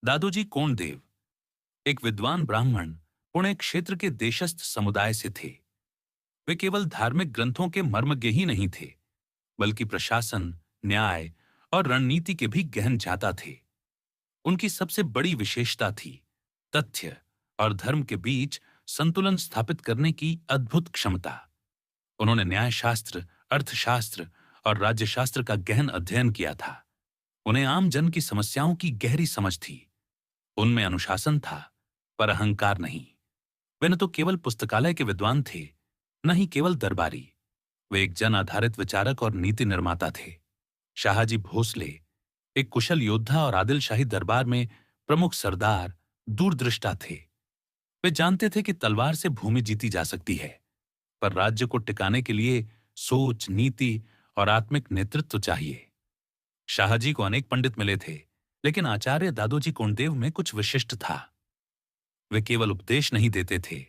दादोजी कोंडदेव एक विद्वान ब्राह्मण पुणे क्षेत्र के देशस्थ समुदाय से थे। वे केवल धार्मिक ग्रंथों के मर्मज्ञ ही नहीं थे, बल्कि प्रशासन, न्याय और रणनीति के भी गहन ज्ञाता थे। उनकी सबसे बड़ी विशेषता थी तथ्य और धर्म के बीच संतुलन स्थापित करने की अद्भुत क्षमता। उन्होंने न्यायशास्त्र, अर्थशास्त्र और राज्यशास्त्र का गहन अध्ययन किया था। उन्हें आम जन की समस्याओं की गहरी समझ थी। उनमें अनुशासन था, पर अहंकार नहीं। वे न तो केवल पुस्तकालय के विद्वान थे, न ही केवल दरबारी। वे एक जन आधारित विचारक और नीति निर्माता थे। शाहजी भोसले एक कुशल योद्धा और आदिल शाही दरबार में प्रमुख सरदार, दूरदृष्टा थे। वे जानते थे कि तलवार से भूमि जीती जा सकती है, पर राज्य को टिकाने के लिए सोच, नीति और आत्मिक नेतृत्व चाहिए। शाहजी को अनेक पंडित मिले थे, लेकिन आचार्य दादोजी कोंडदेव में कुछ विशिष्ट था। वे केवल उपदेश नहीं देते थे,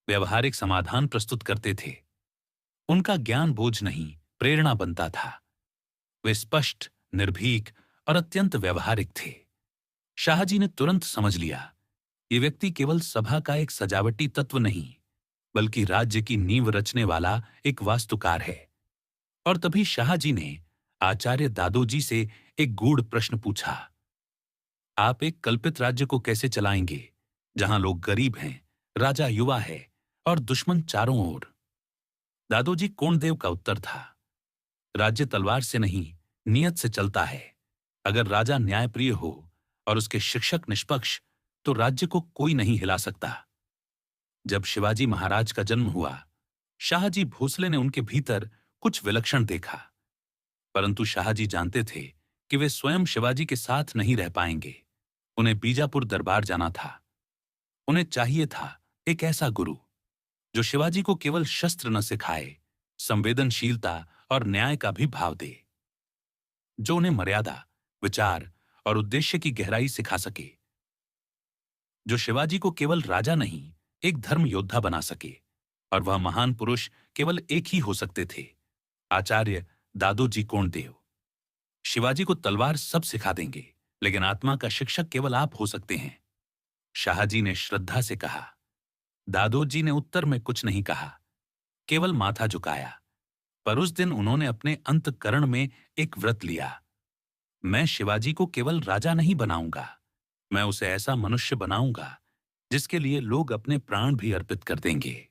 व्यवहारिक समाधान प्रस्तुत करते थे। उनका ज्ञान बोझ नहीं, प्रेरणा बनता था। वे स्पष्ट, निर्भीक और अत्यंत व्यवहारिक थे। शाहजी ने तुरंत समझ लिया, ये व्यक्ति केवल सभा का एक सजावटी तत्व नहीं, बल्कि राज्य की नींव रचने वाला एक वास्तुकार है। और तभी शाहजी ने आचार्य दादोजी से एक गूढ़ प्रश्न पूछा, आप एक कल्पित राज्य को कैसे चलाएंगे, जहां लोग गरीब हैं, राजा युवा है और दुश्मन चारों ओर? दादोजी कोंडदेव का उत्तर था, राज्य तलवार से नहीं, नियत से चलता है। अगर राजा न्यायप्रिय हो और उसके शिक्षक निष्पक्ष, तो राज्य को कोई नहीं हिला सकता। जब शिवाजी महाराज का जन्म हुआ, शाहजी भोसले ने उनके भीतर कुछ विलक्षण देखा। परंतु शाहजी जानते थे कि वे स्वयं शिवाजी के साथ नहीं रह पाएंगे। उन्हें बीजापुर दरबार जाना था। उन्हें चाहिए था एक ऐसा गुरु जो शिवाजी को केवल शस्त्र न सिखाए, संवेदनशीलता और न्याय का भी भाव दे, जो उन्हें मर्यादा, विचार और उद्देश्य की गहराई सिखा सके, जो शिवाजी को केवल राजा नहीं, एक धर्म योद्धा बना सके। और वह महान पुरुष केवल एक ही हो सकते थे, आचार्य दादोजी कोंडदेव। शिवाजी को तलवार सब सिखा देंगे, लेकिन आत्मा का शिक्षक केवल आप हो सकते हैं। शाहजी ने श्रद्धा से कहा। दादोजी ने उत्तर में कुछ नहीं कहा, केवल माथा झुकाया। पर उस दिन उन्होंने अपने अंतःकरण में एक व्रत लिया। मैं शिवाजी को केवल राजा नहीं बनाऊंगा, मैं उसे ऐसा मनुष्य बनाऊंगा जिसके लिए लोग अपने प्राण भी अर्पित कर देंगे।